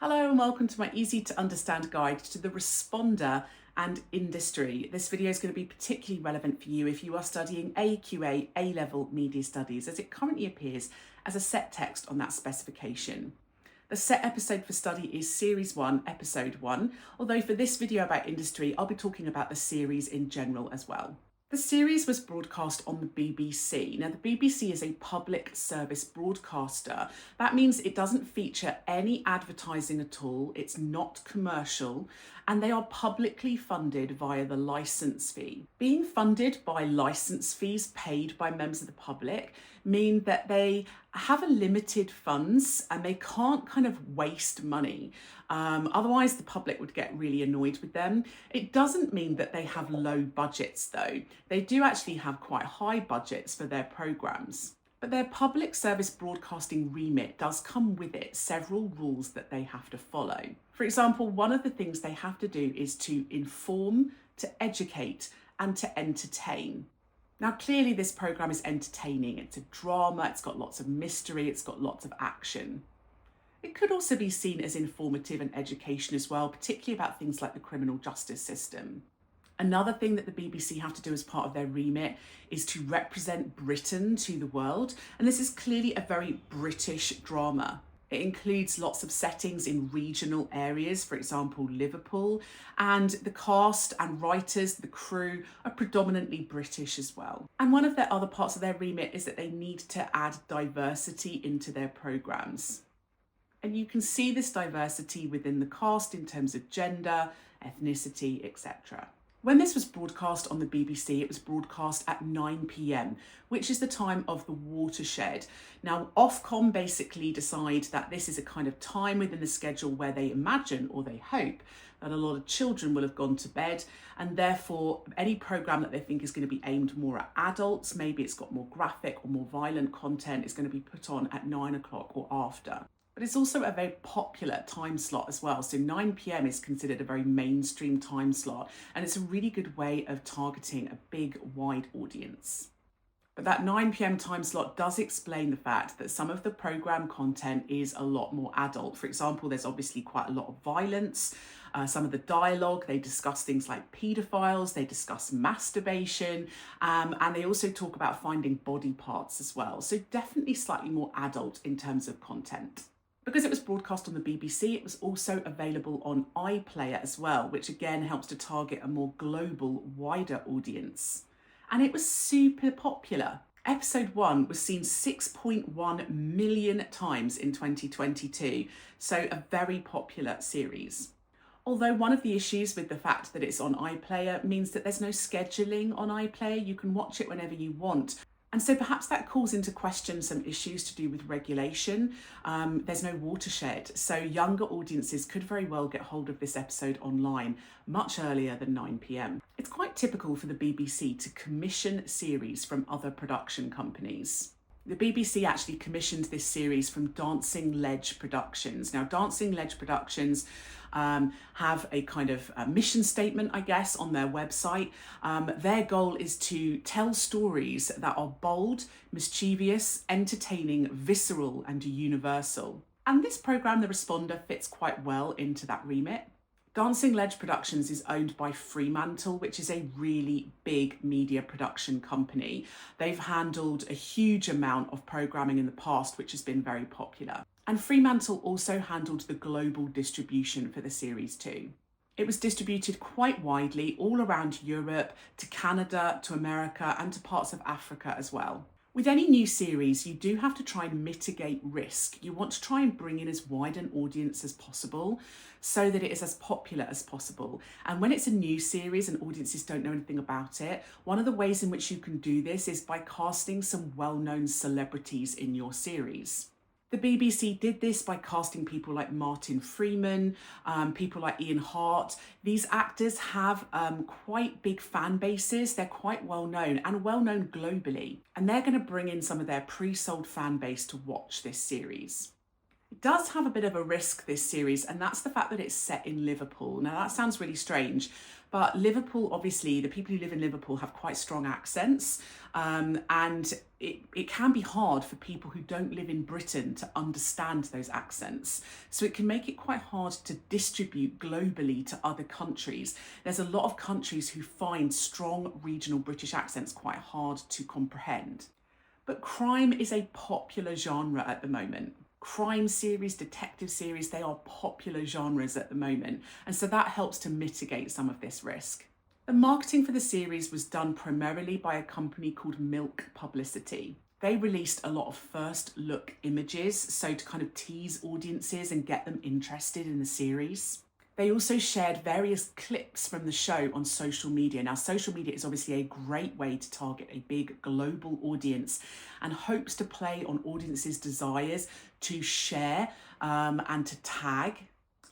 Hello and welcome to my easy to understand guide to the responder and industry. This video is going to be particularly relevant for you if you are studying AQA A-level media studies, as it currently appears as a set text on that specification. The set episode for study is Series 1, Episode 1, although for this video about industry, I'll be talking about the series in general as well. The series was broadcast on the BBC. Now, the BBC is a public service broadcaster. That means it doesn't feature any advertising at all, it's not commercial, and they are publicly funded via the licence fee. Being funded by licence fees paid by members of the public mean that they have a limited funds and they can't kind of waste money. Otherwise, the public would get really annoyed with them. It doesn't mean that they have low budgets, though. They do actually have quite high budgets for their programmes. But their public service broadcasting remit does come with it several rules that they have to follow. For example, one of the things they have to do is to inform, to educate, and to entertain. Now, clearly this programme is entertaining. It's a drama, it's got lots of mystery, it's got lots of action. It could also be seen as informative and education as well, particularly about things like the criminal justice system. Another thing that the BBC have to do as part of their remit is to represent Britain to the world, and this is clearly a very British drama. It includes lots of settings in regional areas, for example, Liverpool, and the cast and writers, the crew, are predominantly British as well. And one of their other parts of their remit is that they need to add diversity into their programmes. And you can see this diversity within the cast in terms of gender, ethnicity, etc. When this was broadcast on the BBC, it was broadcast at 9 p.m, which is the time of the watershed. Now, Ofcom basically decide that this is a kind of time within the schedule where they imagine or they hope that a lot of children will have gone to bed, and therefore any programme that they think is going to be aimed more at adults, maybe it's got more graphic or more violent content, is going to be put on at 9 o'clock or after. But it's also a very popular time slot as well. So 9 p.m. is considered a very mainstream time slot, and it's a really good way of targeting a big, wide audience. But that 9 p.m. time slot does explain the fact that some of the programme content is a lot more adult. For example, there's obviously quite a lot of violence. Some of the dialogue, they discuss things like paedophiles, they discuss masturbation, and they also talk about finding body parts as well. So definitely slightly more adult in terms of content. Because it was broadcast on the BBC, it was also available on iPlayer as well, which again helps to target a more global, wider audience. And it was super popular. Episode 1 was seen 6.1 million times in 2022, so a very popular series. Although one of the issues with the fact that it's on iPlayer means that there's no scheduling on iPlayer, you can watch it whenever you want. And so perhaps that calls into question some issues to do with regulation. There's no watershed, so younger audiences could very well get hold of this episode online much earlier than 9 p.m. It's quite typical for the BBC to commission series from other production companies. The BBC actually commissioned this series from Dancing Ledge Productions. Now, Dancing Ledge Productions have a kind of mission statement, I guess, on their website. Their goal is to tell stories that are bold, mischievous, entertaining, visceral, and universal. And this programme, The Responder, fits quite well into that remit. Dancing Ledge Productions is owned by Fremantle, which is a really big media production company. They've handled a huge amount of programming in the past, which has been very popular. And Fremantle also handled the global distribution for the series too. It was distributed quite widely all around Europe, to Canada, to America, and to parts of Africa as well. With any new series, you do have to try and mitigate risk. You want to try and bring in as wide an audience as possible so that it is as popular as possible. And when it's a new series and audiences don't know anything about it, one of the ways in which you can do this is by casting some well-known celebrities in your series. The BBC did this by casting people like Martin Freeman, people like Ian Hart. These actors have quite big fan bases. They're quite well known and well known globally. And they're going to bring in some of their pre-sold fan base to watch this series. It does have a bit of a risk, this series, and that's the fact that it's set in Liverpool. Now, that sounds really strange, but Liverpool, obviously, the people who live in Liverpool have quite strong accents, and it can be hard for people who don't live in Britain to understand those accents. So it can make it quite hard to distribute globally to other countries. There's a lot of countries who find strong regional British accents quite hard to comprehend. But crime is a popular genre at the moment. Crime series, detective series, they are popular genres at the moment. And so that helps to mitigate some of this risk. The marketing for the series was done primarily by a company called Milk Publicity. They released a lot of first look images, so to kind of tease audiences and get them interested in the series. They also shared various clips from the show on social media. Now, social media is obviously a great way to target a big global audience and hopes to play on audiences' desires to share and to tag.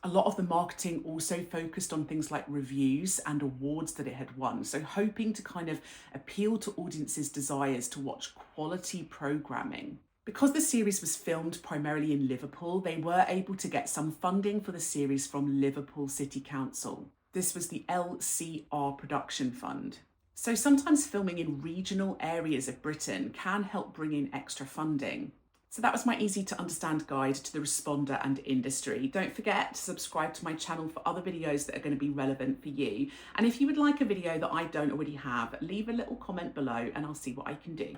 A lot of the marketing also focused on things like reviews and awards that it had won. So hoping to kind of appeal to audiences' desires to watch quality programming. Because the series was filmed primarily in Liverpool, they were able to get some funding for the series from Liverpool City Council. This was the LCR Production Fund. So sometimes filming in regional areas of Britain can help bring in extra funding. So that was my easy to understand guide to the responder and industry. Don't forget to subscribe to my channel for other videos that are going to be relevant for you. And if you would like a video that I don't already have, leave a little comment below and I'll see what I can do.